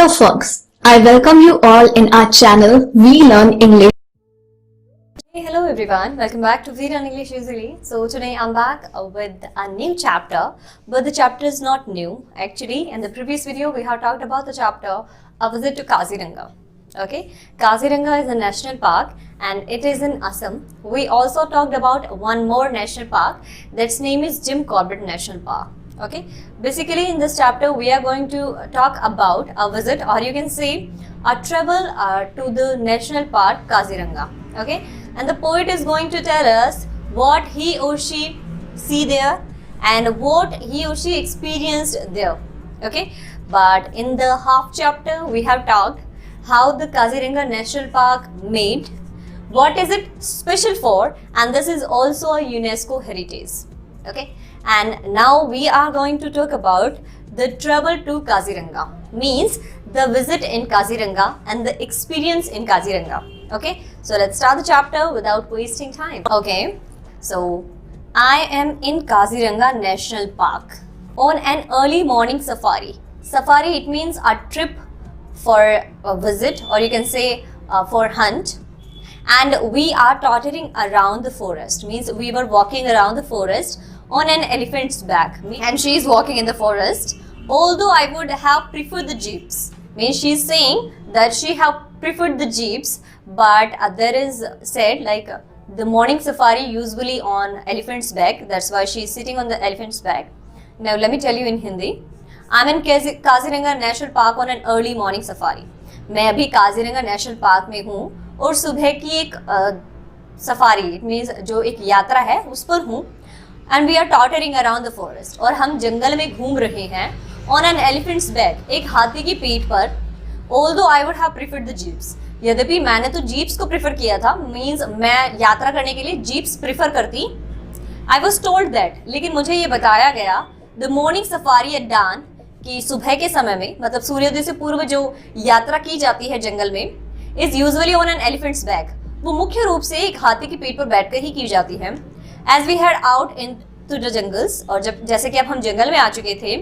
Hello folks, I welcome you all in our channel We Learn English. Hey, hello everyone, welcome back to We Learn English Easily. So today I'm back with a new chapter, but the chapter is not new. Actually, in the previous video we have talked about the chapter A Visit to Kaziranga. Okay, Kaziranga is a national park and it is in Assam. We also talked about one more national park, that's name is Jim Corbett National Park. Okay, basically in this chapter we are going to talk about a visit, or you can say a travel to the national park Kaziranga. Okay, and the poet is going to tell us what he or she see there and what he or she experienced there. Okay, but in the half chapter we have talked how the Kaziranga National Park made, what is it special for, and this is also a UNESCO heritage. Okay, and now we are going to talk about the travel to Kaziranga, means the visit in Kaziranga and the experience in Kaziranga. Okay, so let's start the chapter without wasting time. Okay, so I am in Kaziranga National Park on an early morning safari. Safari, it means a trip for a visit, or you can say for hunt. And we are tottering around the forest, means we were walking around the forest on an elephant's back, and she is walking in the forest. Although I would have preferred the jeeps, means she is saying that she have preferred the jeeps, but there is said like the morning safari usually on elephant's back, that's why she is sitting on the elephant's back. Now let me tell you in Hindi. I'm in Kaziranga National Park on an early morning safari. मैं अभी Kaziranga national park में हूँ और सुबह की एक safari, it means जो एक यात्रा है उस पर हूँ. And we are tottering around the forest, और हम जंगल में घूम रहे हैं ऑन एन एलिफेंट्स बैक, एक हाथी की पीठ पर. Although I would have preferred the jeeps, यद्यपि मैंने तो जीप्स को प्रीफर किया था, मीन्स मैं यात्रा करने के लिए जीप्स प्रीफर करती. आई वॉज टोल्ड दैट, लेकिन मुझे ये बताया गया द मॉर्निंग सफारी एट डान, कि सुबह के समय में, मतलब सूर्योदय से पूर्व जो यात्रा की जाती है जंगल में, is usually on an elephants back, वो मुख्य रूप से एक हाथी की पीठ पर बैठकर ही की जाती है. As we head out into the jungles, और जब जैसे कि अब हम जंगल में आ चुके थे,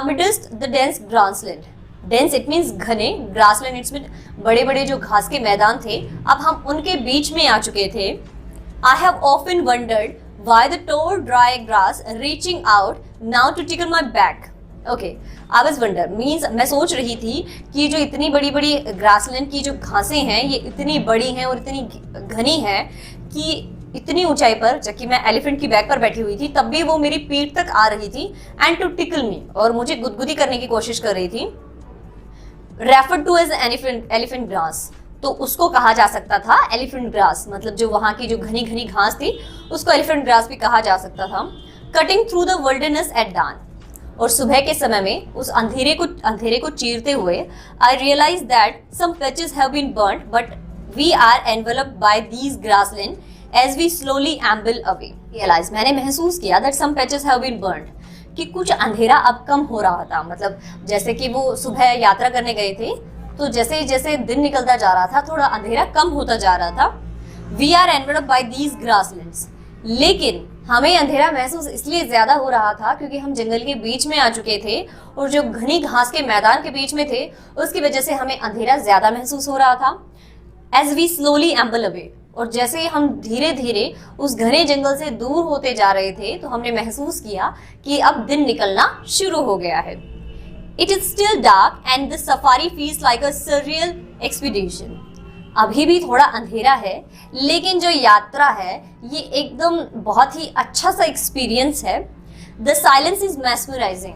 midst the dense grassland. Dense it means घने, ग्रासलैंड इट्स मीन बड़े बड़े जो घास के मैदान थे, अब हम उनके बीच में आ चुके थे. I have often wondered why the tall dry grass reaching out now to tickle my back. Okay, I was wonder means मैं सोच रही थी कि जो इतनी बड़ी बड़ी ग्रासलैंड की जो घासें हैं ये इतनी बड़ी हैं और इतनी घनी हैं कि इतनी ऊंचाई पर, जबकि मैं एलिफेंट की बैक पर बैठी हुई थी, तब भी वो मेरी पीठ तक आ रही थी एंड टू टिकल मी, और मुझे गुदगुदी करने की कोशिश कर रही थी. Referred to as elephant grass, तो उसको कहा जा सकता था एलिफेंट ग्रास, मतलब जो वहाँ की जो घनी घनी घास थी उसको एलिफेंट ग्रास भी कहा जा सकता था. Cutting through the wilderness at dawn, और सुबह के समय में उस अंधेरे को चीरते हुए, I realise that some patches have been burned but we are enveloped by these grassland as we slowly amble away. Realise, मैंने महसूस किया that some patches have been burned, कि कुछ अंधेरा अब कम हो रहा था. मतलब जैसे कि वो सुबह यात्रा करने गए थे, तो जैसे जैसे दिन निकलता जा रहा था थोड़ा अंधेरा कम होता जा रहा था. We are enveloped by these grasslands, लेकिन हमें अंधेरा महसूस इसलिए ज्यादा हो रहा था क्योंकि हम जंगल के बीच में आ चुके थे और जो घनी घास के मैदान के बीच में थे उसकी वजह से हमें अंधेरा ज्यादा महसूस हो रहा था. As we slowly amble away, और जैसे हम धीरे धीरे उस घने जंगल से दूर होते जा रहे थे तो हमने महसूस किया कि अब दिन निकलना शुरू हो गया है. It is still dark and the safari feels like a surreal expedition. अभी भी थोड़ा अंधेरा है, लेकिन जो यात्रा है ये एकदम बहुत ही अच्छा सा एक्सपीरियंस है. द साइलेंस इज मैस्मराइजिंग,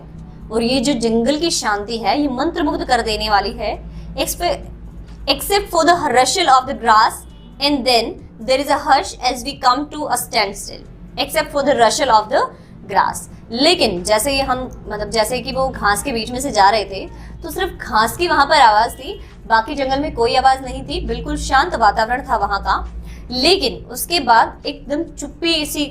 और ये जो जंगल की शांति है ये मंत्रमुग्ध कर देने वाली है. Except for the rustle of the grass and then there is a hush as we come to a standstill. Except for the rustle of the grass, लेकिन जैसे ही हम, मतलब जैसे कि वो घास के बीच में से जा रहे थे तो सिर्फ घास की वहां पर आवाज थी, बाकी जंगल में कोई आवाज नहीं थी, बिल्कुल शांत वातावरण था वहां का. लेकिन उसके बाद एकदम चुप्पी सी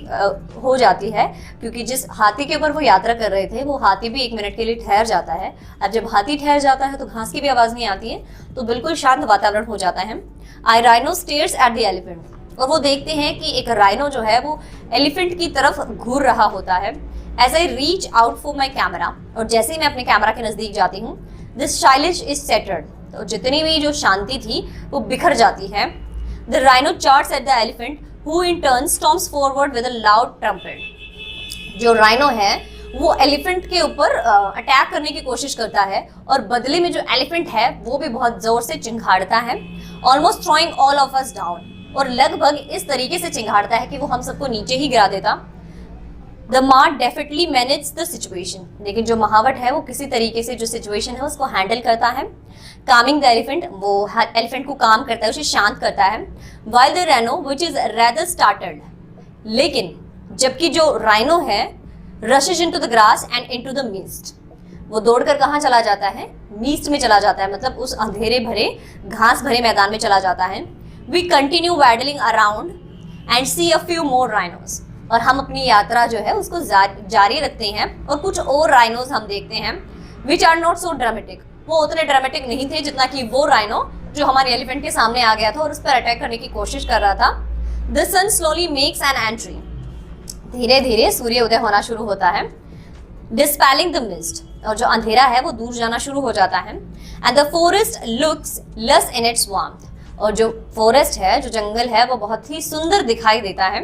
हो जाती है, क्योंकि जिस हाथी के ऊपर वो यात्रा कर रहे थे वो हाथी भी 1 मिनट के लिए ठहर जाता है. अब जब हाथी ठहर जाता है तो घास की भी आवाज नहीं आती है, तो बिल्कुल शांत वातावरण हो जाता है. I rhino stares at the elephant, और वो देखते हैं कि एक राइनो जो है वो एलिफेंट की तरफ घूर रहा होता है. As I reach out for my camera, और जैसे ही मैं अपने कैमरा के नजदीक जाती हूँ, दिस साइलेंस इज सेटर्ड, तो जितनी भी जो शांति थी वो बिखर जाती है। The rhino charts at the elephant who in turn stomps forward with a loud trumpet. जो राइनो है वो एलिफेंट के ऊपर अटैक करने की कोशिश करता है और बदले में जो एलिफेंट है वो भी बहुत जोर से चिंघाड़ता है, almost throwing all of us down, और लगभग इस तरीके से चिंघाड़ता है कि वो हम सबको नीचे ही गिरा देता। The mart definitely manage the situation, लेकिन जो महावट है वो किसी तरीके से जो सिचुएशन है उसको हैंडल करता है। कामिंग द एलिफेंट, वो एलिफेंट को काम करता है, उसे शांत करता है। While the rhino which is rather startled, लेकिन जबकि जो राइनो है rushes into the grass and into the mist, वो दौड़कर कहाँ चला जाता है? मीस्ट में चला जाता है, मतलब उस अंधेरे भरे घास भरे मैदान में चला जाता है। We continue waddling around and see a few more rhinos, और हम अपनी यात्रा जो है उसको जारी रखते हैं और कुछ और राइनोस हम देखते हैं। Which are not so dramatic, वो उतने ड्रामेटिक नहीं थे जितना कि वो राइनो जो हमारे एलिफेंट के सामने आ गया था और उस पर अटैक करने की कोशिश कर रहा था। The sun slowly makes an entry, धीरे धीरे सूर्य उदय होना शुरू होता है। डिस्पेलिंग द मिस्ट, और जो अंधेरा है वो दूर जाना शुरू हो जाता है। एंड द फॉरेस्ट लुक्स लस इन इट्स वार्मथ, और जो फॉरेस्ट है, जो जंगल है, वो बहुत ही सुंदर दिखाई देता है।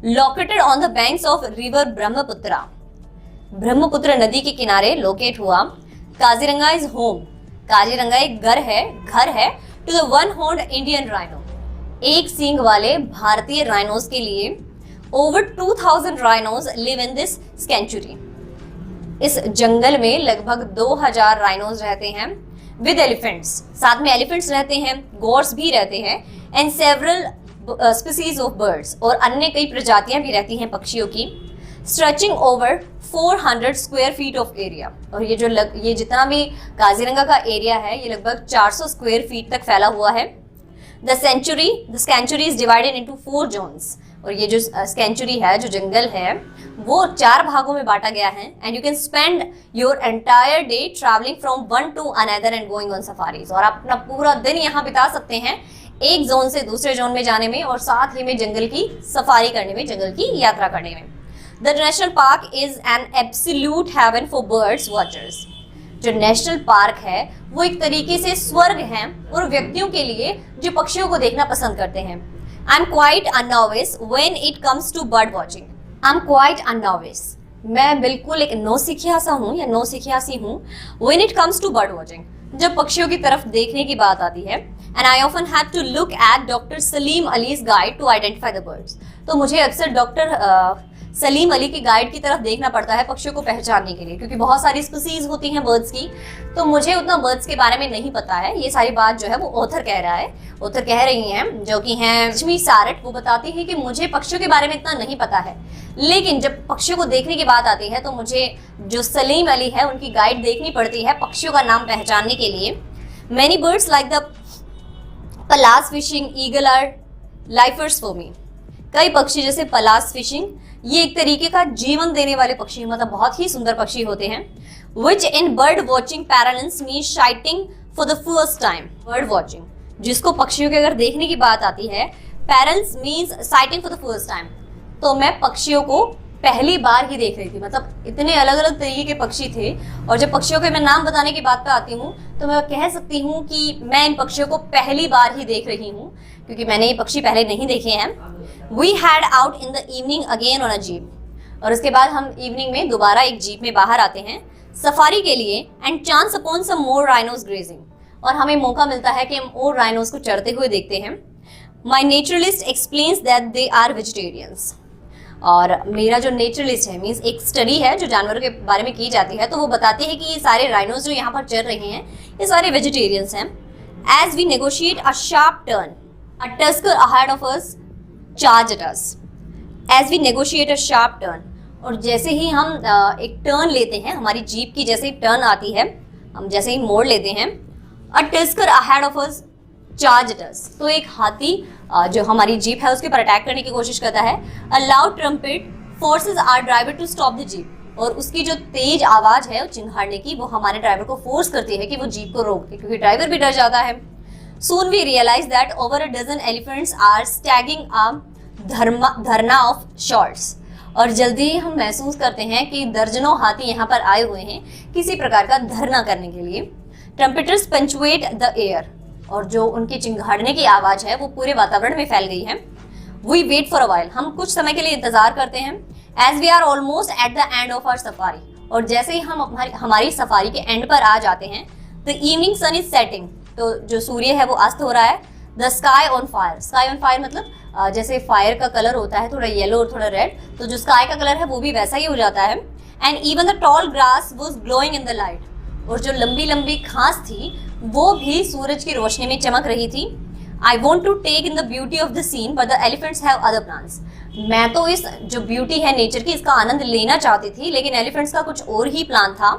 Located on the banks of river Brahmaputra, Brahmaputra नदी के किनारे लोकेट हुआ। काजीरंगा इज होम, काजीरंगा एक घर है to the one horned Indian rhino, एक सींग वाले भारतीय राइनोस के लिए। Over 2000 rhinos live in this sanctuary, इस जंगल में लगभग 2000 राइनोस रहते हैं। विद एलिफेंट्स, साथ में एलिफेंट्स रहते हैं, गोर्स भी रहते हैं, and several species of birds, और अन्य कई प्रजातियां भी रहती हैं पक्षियों की। Stretching over 400 square feet of area, और ये जितना भी काजीरंगा का एरिया है ये लगभग 400 स्क्वायर फीट तक फैला हुआ है। The sanctuary is divided into 4 zones, और ये जो सेंचुरी है, जो जंगल है, वो 4 भागों में बांटा गया है। And you can spend your entire day travelling from one two another and going on safaris, और आप अपना पूरा दिन यहाँ बिता सकते हैं एक जोन से दूसरे जोन में जाने में, और साथ ही में जंगल की सफारी करने में, जंगल की यात्रा करने में। The national park is an absolute haven for birds watchers, जो नेशनल पार्क है वो एक तरीके से स्वर्ग है और व्यक्तियों के लिए जो पक्षियों को देखना पसंद करते हैं। I am quite a novice when it comes to bird watching, I am quite a novice, मैं बिल्कुल एक नौसिखिया सा हूँ या नौसिखियासी हूँ। When it comes to bird watching, जब पक्षियों की तरफ देखने की बात आती है। And I often have to look at doctor Salim Ali's guide to identify the birds, तो मुझे अक्सर डॉक्टर सलीम अली की गाइड की तरफ देखना पड़ता है पक्षियों को पहचानने के लिए, क्योंकि बहुत सारी स्पीसीज होती हैं बर्ड्स की, तो मुझे उतना बर्ड्स के बारे में नहीं पता है। ये सारी बात जो है वो ऑथर कह रहा है, ऑथर कह रही हैं, जो कि हैं लक्ष्मी सारट, वो बताती है कि मुझे पक्षियों के बारे में इतना नहीं पता है, लेकिन जब पक्षियों को देखने की बात आती है तो मुझे जो सलीम अली है उनकी गाइड देखनी पड़ती है पक्षियों का नाम पहचानने के लिए। Many birds like the Pallas fishing eagle are lifers for me, कई पक्षी जैसे पलास फिशिंग, ये एक तरीके का जीवन देने वाले पक्षी, मतलब बहुत ही सुंदर पक्षी होते हैं। Which in bird watching parlance means sighting for the first time, bird watching, जिसको पक्षियों के अगर देखने की बात आती है, parlance means sighting for the first time, तो मैं पक्षियों को पहली बार ही देख रही थी, मतलब इतने अलग अलग तरीके के पक्षी थे। और जब पक्षियों के मैं नाम बताने की बात पे आती हूँ तो मैं कह सकती हूँ कि मैं इन पक्षियों को पहली बार ही देख रही हूँ, क्योंकि मैंने ये पक्षी पहले नहीं देखे हैं। We head out in the evening again on a jeep, और उसके बाद हम इवनिंग में दोबारा एक जीप में बाहर आते हैं सफारी के लिए। And chance upon some more rhinos grazing, और हमें मौका मिलता है कि हम और राइनोस को चरते हुए देखते हैं। My naturalist explains that they are vegetarians, और मेरा जो नेचुरलिस्ट है, मीन्स एक स्टडी है जो जानवरों के बारे में की जाती है, तो वो बताती है कि ये सारे राइनोस जो यहाँ पर चल रहे हैं ये सारे वेजिटेरियंस हैं। As we negotiate a sharp turn, a tusker ahead of us charged us, as we negotiate a sharp turn, और जैसे ही हम एक टर्न लेते हैं, हमारी जीप की जैसे ही टर्न आती है, हम जैसे ही मोड़ लेते हैं, a tusker ahead of us charged us, तो एक हाथी जो हमारी जीप है उसके ऊपर अटैक करने की कोशिश करता है। A loud trumpet forces our driver to stop the jeep, और उसकी जो तेज आवाज है चिंघाड़ने की, वो हमारे ड्राइवर को फोर्स करती है कि वो जीप को रोक दे, क्योंकि ड्राइवर भी डर जाता है। Soon we realize that over a dozen elephants are staging a धरना of shorts, और जल्दी ही हम महसूस करते हैं कि दर्जनों हाथी यहाँ पर आए हुए हैं किसी प्रकार का धरना करने के लिए। ट्रम्पेटर्स पंचुएट द एयर, और जो उनकी चिंगाड़ने की आवाज है वो पूरे वातावरण में फैल गई है। We wait for a while, हम कुछ समय के लिए इंतजार करते हैं। As we are almost at the end of our safari, और जैसे ही हम हमारी सफारी के एंड पर आ जाते हैं, the evening sun is setting, तो जो सूर्य है वो अस्त हो रहा है। The sky on fire, sky on fire मतलब जैसे फायर का कलर होता है थोड़ा येलो और थोड़ा रेड, तो जो स्काई का कलर है वो भी वैसा ही हो जाता है। And even the tall grass was glowing in the light, और जो लंबी लंबी घास थी वो भी सूरज की रोशनी में चमक रही थी। I want to take in the beauty of the scene but the elephants have other plans, मैं तो इस जो ब्यूटी है नेचर की इसका आनंद लेना चाहती थी, लेकिन एलिफेंट्स का कुछ और ही प्लान था।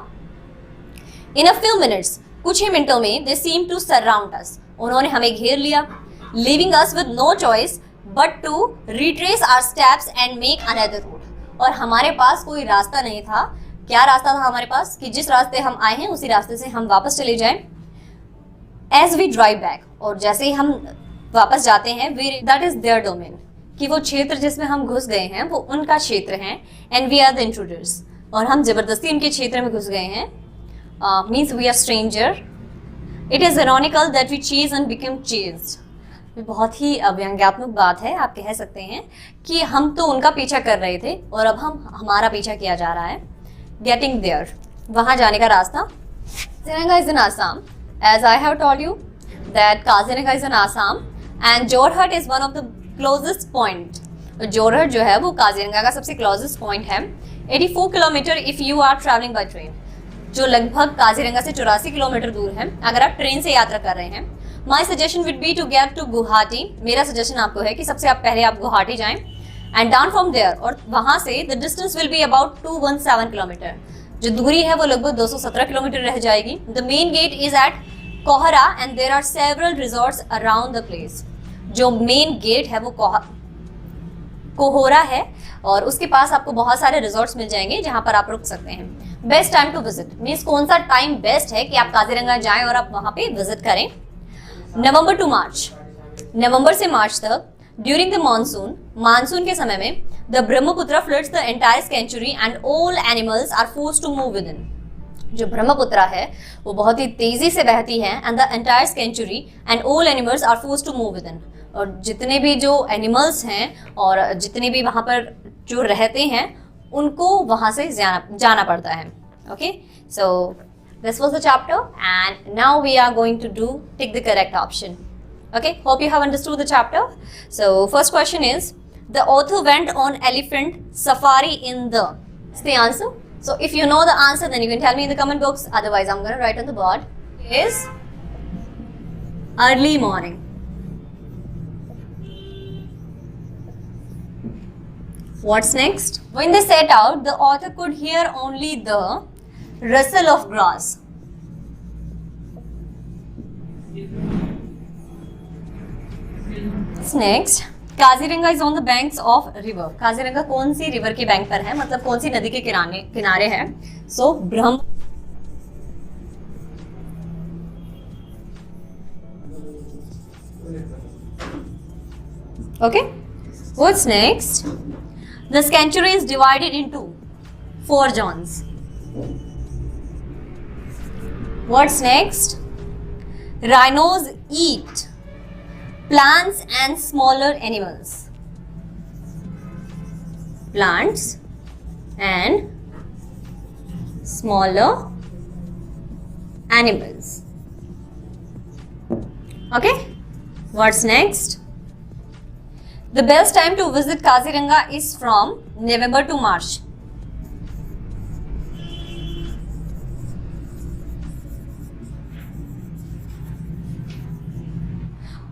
इन अ फ्यू मिनट्स, कुछ ही मिनटों में, दे सीम टू सराउंड अस, उन्होंने हमें घेर लिया। Leaving us with no choice but to retrace our steps and make another route, और हमारे पास कोई रास्ता नहीं था। क्या रास्ता था हमारे पास कि जिस रास्ते हम आए हैं उसी रास्ते से हम वापस चले जाएं। एज वी ड्राइव बैक, और जैसे ही हम वापस जाते हैं, दैट इज देयर डोमेन, कि वो क्षेत्र जिसमें हम घुस गए हैं वो उनका क्षेत्र है। And we are the intruders, और हम जबरदस्ती उनके क्षेत्र में घुस गए हैं। Means we are stranger. It is ironical that we chase and become chased, बहुत ही व्यंग्यात्मक बात है, आप कह सकते हैं कि हम तो उनका पीछा कर रहे थे और अब हमारा पीछा किया जा रहा है। गेटिंग देयर, वहां जाने का रास्ता। Kaziranga is in Assam, as I have told you that Kaziranga is in Assam and Jorhat is one of the closest point. Jorhat जो है वो काजीरंगा का सबसे क्लोजेस्ट पॉइंट है। 84 kilometre if you are travelling by train, जो लगभग काजीरंगा से 84 किलोमीटर दूर है अगर आप ट्रेन से यात्रा कर रहे हैं। My suggestion would be to get to Guwahati, मेरा सजेशन आपको है कि सबसे पहले आप गुवाहाटी जाएं एंड डाउन फ्रॉम देयर, और वहां से the distance will be about 217 kilometres, जो दूरी है वो लगभग 217 किलोमीटर रह जाएगी। The main gate is at Kohra and there are several resorts around the place, जो मेन गेट है वो कोहरा है और उसके पास आपको बहुत सारे रिजॉर्ट्स मिल जाएंगे जहां पर आप रुक सकते हैं। Best time to visit means कौन सा टाइम बेस्ट है कि आप काजीरंगा जाएं और आप वहां पे विजिट करें। नवंबर टू मार्च, नवंबर से मार्च तक। ड्यूरिंग द मानसून के समय में the Brahmaputra floods the entire sanctuary and all animals are forced to move within, जो ब्रह्मपुत्र है वो बहुत ही तेजी से बहती है and the entire sanctuary and all animals are forced to move within, और जितने भी जो एनिमल्स हैं और जितने भी वहाँ पर जो रहते हैं उनको वहाँ से जाना पड़ता है। Okay, so this was the chapter and now we are going to take the correct option. Okay, hope you have understood the chapter. So first question is, the author went on elephant safari in the, it's the answer. So if you know the answer then you can tell me in the comment box, otherwise I'm going to write on the board. Is early morning. What's next? When they set out, the author could hear only the rustle of grass. Next, Kaziranga is on the banks of river. Kaziranga कौन सी river के bank पर है, मतलब कौन सी नदी के किनारे है? So Brahma. Okay, what's next? The sanctuary is divided into 4 zones. What's next? Rhinos eat plants and smaller animals. Plants and smaller animals. Okay, what's next? The best time to visit Kaziranga is from November to March.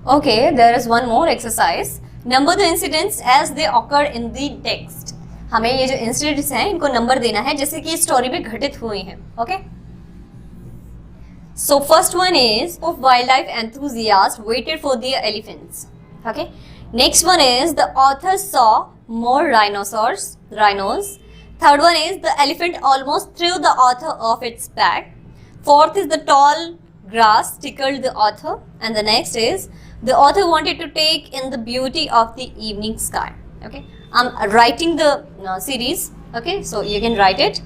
Okay, there is one more exercise. Number the incidents as they occur in the text. हमें ये जो incidents हैं इनको number देना है जैसे कि story में घटित हुई हैं. Okay. So first one is of wildlife enthusiasts waited for the elephants. Okay. Next one is the author saw more rhinos. Third one is the elephant almost threw the author off its back. Fourth is the tall grass tickled the author. And the next is the author wanted to take in the beauty of the evening sky. Okay, I'm writing the series. Okay, so you can write it.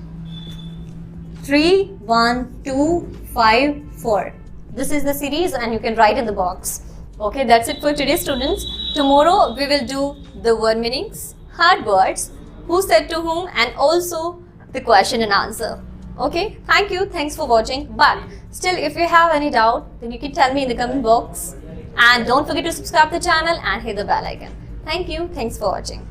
3, 1, 2, 5, 4. This is the series and you can write in the box. Okay, that's it for today, students. Tomorrow we will do the word meanings, hard words, who said to whom, and also the question and answer. Okay, thank you. Thanks for watching. But still, if you have any doubt, then you can tell me in the comment box. And don't forget to subscribe the channel and hit the bell icon. Thank you. Thanks for watching.